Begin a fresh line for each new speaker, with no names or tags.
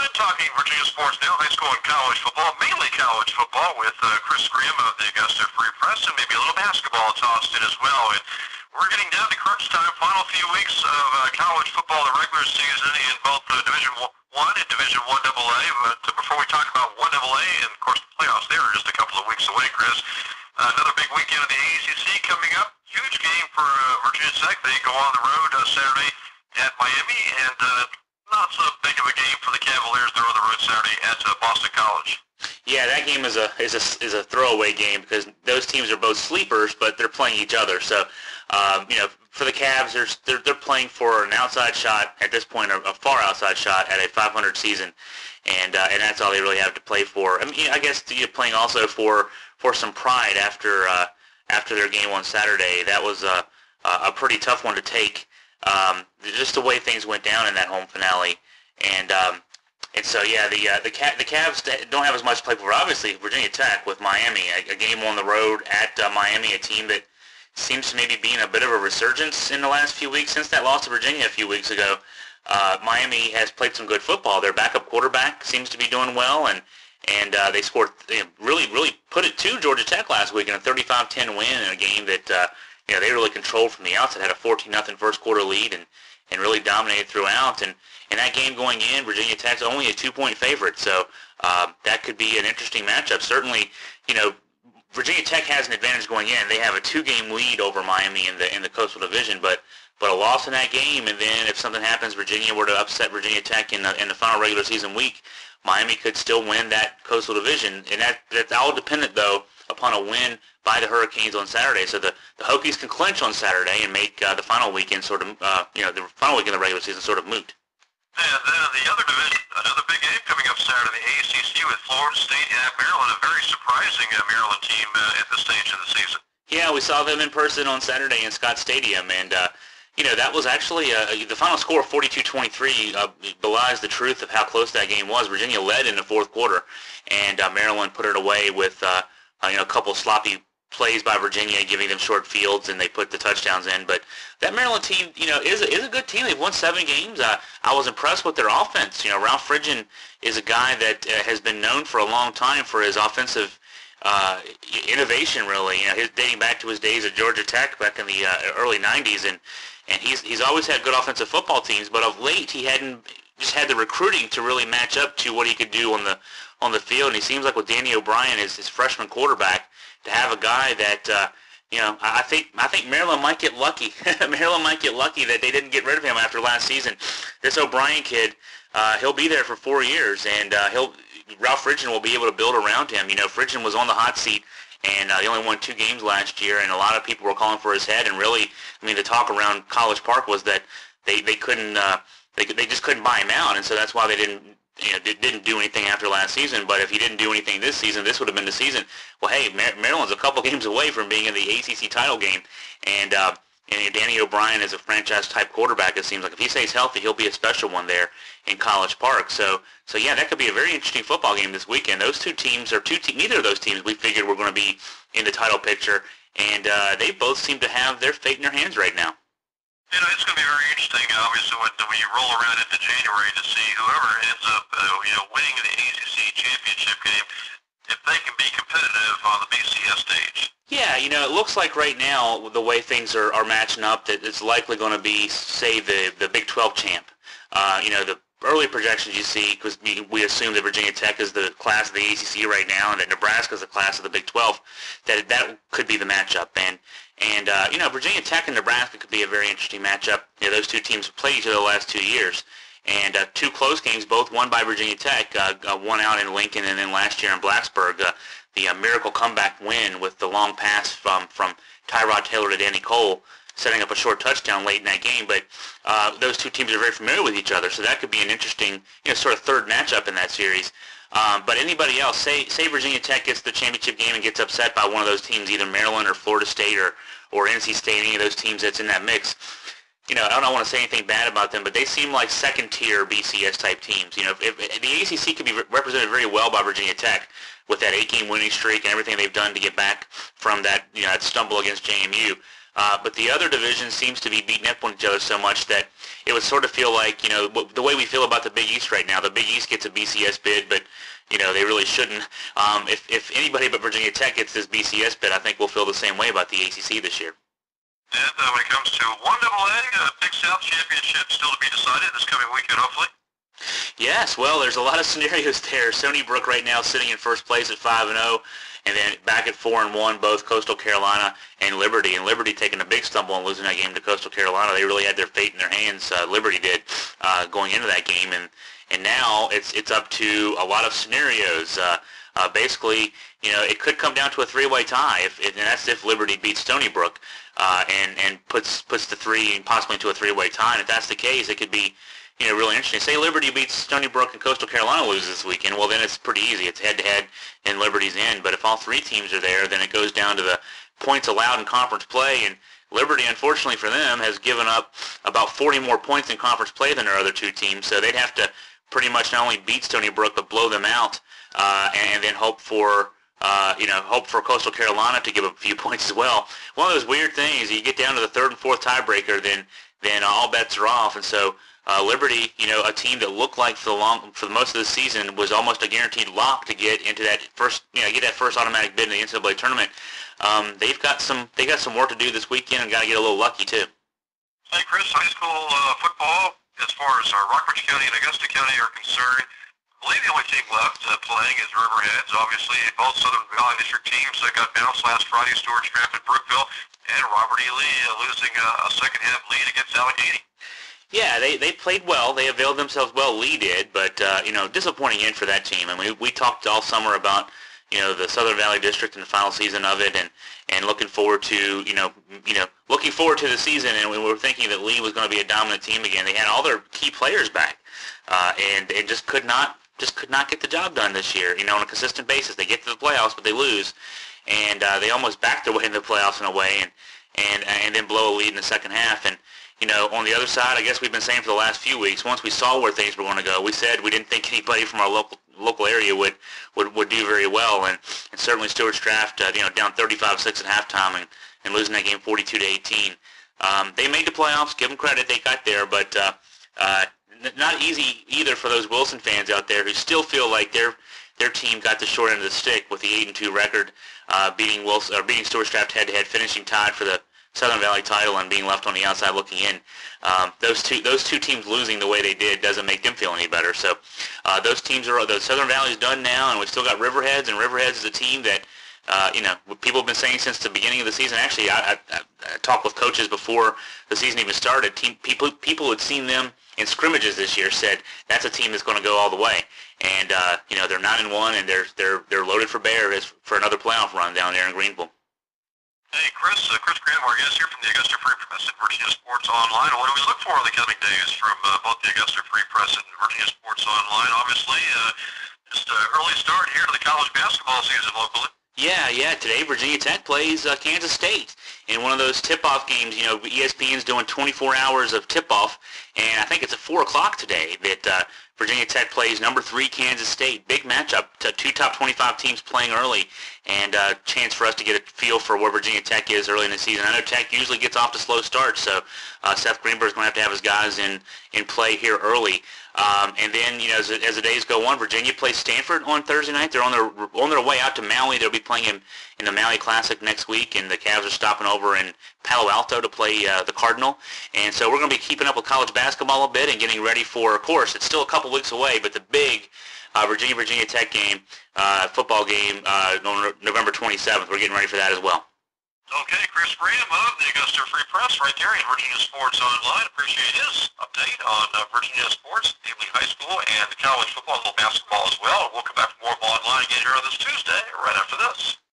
And talking Virginia sports now, high school and college football, mainly college football with Chris Graham of the Augusta Free Press, and maybe a little basketball tossed in as well. And we're getting down to crunch time, final few weeks of college football, the regular season in both Division One and Division One AA. But before we talk about One AA, and of course the playoffs there are just a couple of weeks away, Chris. Another big weekend of the ACC coming up. Huge game for Virginia Tech. They go on the road Saturday at Miami, and not so big of a game for the Cavaliers. They're on the road Saturday at Boston College.
Yeah, that game is a throwaway game because those teams are both sleepers, but they're playing each other. So, for the Cavs, they're playing for an outside shot at this point, a far outside shot at a 500 season, and that's all they really have to play for. I mean, I guess you're playing also for some pride after their game on Saturday. That was a pretty tough one to take. Just the way things went down in that home finale, and so yeah, the Cavs don't have as much to play for. Obviously, Virginia Tech with Miami, a game on the road at Miami, a team that seems to maybe be in a bit of a resurgence in the last few weeks since that loss to Virginia a few weeks ago. Miami has played some good football. Their backup quarterback seems to be doing well, and they scored, really put it to Georgia Tech last week in a 35-10 win in a game that they really controlled from the outset, had a 14-0 first quarter lead and really dominated throughout. And that game going in, Virginia Tech's only a 2-point favorite, so that could be an interesting matchup. Certainly, Virginia Tech has an advantage going in. They have a 2-game lead over Miami in the Coastal Division, but a loss in that game, and then if something happens, Virginia were to upset Virginia Tech in the final regular season week, Miami could still win that Coastal Division, and that's all dependent, though, upon a win by the Hurricanes on Saturday. So the Hokies can clinch on Saturday and make the final weekend the final weekend of the regular season sort of moot.
And then in the other division, another big game coming up Saturday, the ACC with Florida State at Maryland, a very surprising Maryland team at this stage of the season.
Yeah, we saw them in person on Saturday in Scott Stadium, and that was actually the final score of 42-23 belies the truth of how close that game was. Virginia led in the fourth quarter, and Maryland put it away with a couple sloppy plays by Virginia, giving them short fields, and they put the touchdowns in. But that Maryland team, is a good team. They've won 7 games. I was impressed with their offense. Ralph Friedgen is a guy that has been known for a long time for his offensive innovation, really. His dating back to his days at Georgia Tech back in the early 90s, and he's always had good offensive football teams. But of late, he hadn't just had the recruiting to really match up to what he could do on the field. And he seems like with Danny O'Brien as his freshman quarterback, to have a guy that I think Maryland might get lucky. Maryland might get lucky that they didn't get rid of him after last season. This O'Brien kid, he'll be there for 4 years, and Ralph Friedgen will be able to build around him. Friedgen was on the hot seat, and he only won 2 games last year, and a lot of people were calling for his head. And really, the talk around College Park was that they couldn't they just couldn't buy him out, and so that's why they didn't do anything after last season. But if he didn't do anything this season, this would have been the season. Well, hey, Maryland's a couple games away from being in the ACC title game, and Danny O'Brien is a franchise-type quarterback. It seems like if he stays healthy, he'll be a special one there in College Park. So yeah, that could be a very interesting football game this weekend. Those two teams are neither of those teams we figured were going to be in the title picture, and they both seem to have their fate in their hands right now.
It's going to be very interesting, obviously, when you roll around into January to see whoever ends up, winning the ACC championship game, if they can be competitive on the BCS stage.
Yeah, it looks like right now, the way things are matching up, that it's likely going to be, say, the Big 12 champ. The early projections you see, because we assume that Virginia Tech is the class of the ACC right now, and that Nebraska is the class of the Big 12, that could be the matchup. And Virginia Tech and Nebraska could be a very interesting matchup. Those two teams have played each other the last 2 years. And 2 close games, both won by Virginia Tech, one out in Lincoln and then last year in Blacksburg. The miracle comeback win with the long pass from Tyrod Taylor to Danny Cole, setting up a short touchdown late in that game. But those two teams are very familiar with each other, so that could be an interesting sort of third matchup in that series. But anybody else, say Virginia Tech gets the championship game and gets upset by one of those teams, either Maryland or Florida State or NC State, any of those teams that's in that mix. I don't want to say anything bad about them, but they seem like second-tier BCS-type teams. If the ACC could be represented very well by Virginia Tech with that 8-game winning streak and everything they've done to get back from that, that stumble against JMU. But the other division seems to be beating up on each other so much that it would sort of feel like, the way we feel about the Big East right now. The Big East gets a BCS bid, but they really shouldn't. If anybody but Virginia Tech gets this BCS bid, I think we'll feel the same way about the ACC this year.
And when it comes to 1AA, Big South Championship still to be decided this coming weekend, hopefully.
Yes, well, there's a lot of scenarios there. Stony Brook right now sitting in first place at 5-0, and then back at 4-1, both Coastal Carolina and Liberty. And Liberty taking a big stumble and losing that game to Coastal Carolina. They really had their fate in their hands. Liberty did going into that game, and now it's up to a lot of scenarios. Basically, it could come down to a three-way tie, and that's if Liberty beats Stony Brook and puts the three possibly into a three-way tie. And if that's the case, it could be really interesting. Say Liberty beats Stony Brook and Coastal Carolina loses this weekend. Well, then it's pretty easy. It's head-to-head and Liberty's in. But if all three teams are there, then it goes down to the points allowed in conference play. And Liberty, unfortunately for them, has given up about 40 more points in conference play than their other two teams. So they'd have to pretty much not only beat Stony Brook but blow them out, and then hope for Coastal Carolina to give up a few points as well. One of those weird things, you get down to the third and fourth tiebreaker, then all bets are off. And so Liberty, a team that looked like for most of the season was almost a guaranteed lock to get into that first automatic bid in the NCAA tournament. They've got some work to do this weekend and got to get a little lucky too.
Hey Chris, high school football, as far as Rockbridge County and Augusta County are concerned, I believe the only team left playing is Riverheads. Obviously, both Southern Valley District teams got bounced last Friday, Stewart's Draft at Brookville, and Robert E. Lee losing a second-half lead against Allegheny.
Yeah, they played well. They availed themselves well. Lee did, but disappointing end for that team. And we talked all summer about the Southern Valley District and the final season of it, and looking forward to looking forward to the season. And we were thinking that Lee was going to be a dominant team again. They had all their key players back, and they just could not get the job done this year. On a consistent basis, they get to the playoffs, but they lose, and they almost back their way into the playoffs in a way, and then blow a lead in the second half. And on the other side, I guess we've been saying for the last few weeks, once we saw where things were going to go, we said we didn't think anybody from our local area would do very well, and certainly Stewart's Draft, down 35-6 at halftime and losing that game 42-18. They made the playoffs. Give them credit, they got there, but not easy either for those Wilson fans out there who still feel like their team got the short end of the stick with the 8-2 record, beating Stewart's Draft head-to-head, finishing tied for the Southern Valley title and being left on the outside looking in. Those two teams losing the way they did doesn't make them feel any better. So the Southern Valley's done now, and we've still got Riverheads, and Riverheads is a team that people have been saying since the beginning of the season. Actually, I talked with coaches before the season even started. People who had seen them in scrimmages this year said that's a team that's going to go all the way. And they're 9-1, and they're loaded for bear for another playoff run down there in Greenville.
Hey, Chris Graham, our guest here from the Augusta Free Press and Virginia Sports Online. What do we look for in the coming days from both the Augusta Free Press and Virginia Sports Online? Obviously, just an early start here to the college basketball season locally. Yeah.
Today Virginia Tech plays Kansas State in one of those tip-off games. ESPN's doing 24 hours of tip-off, and I think it's at 4 o'clock today that Virginia Tech plays number 3 Kansas State. Big matchup, two top 25 teams playing early, and a chance for us to get a feel for where Virginia Tech is early in the season. I know Tech usually gets off to slow starts, so Seth Greenberg's going to have his guys in play here early. And then, as the days go on, Virginia plays Stanford on Thursday night. They're on their way out to Maui. They'll be playing in the Maui Classic next week, and the Cavs are stopping over in Palo Alto to play the Cardinal. And so we're going to be keeping up with college basketball a bit and getting ready for, of course, it's still a couple weeks away, but the big Virginia Tech game, football game, on November 27th. We're getting ready for that as well.
Okay, Chris Graham of the Augusta Free Press right there in Virginia Sports Online. Appreciate his update on Virginia sports, namely high school and college football, a little basketball as well. We'll come back for more online again here on this Tuesday right after this.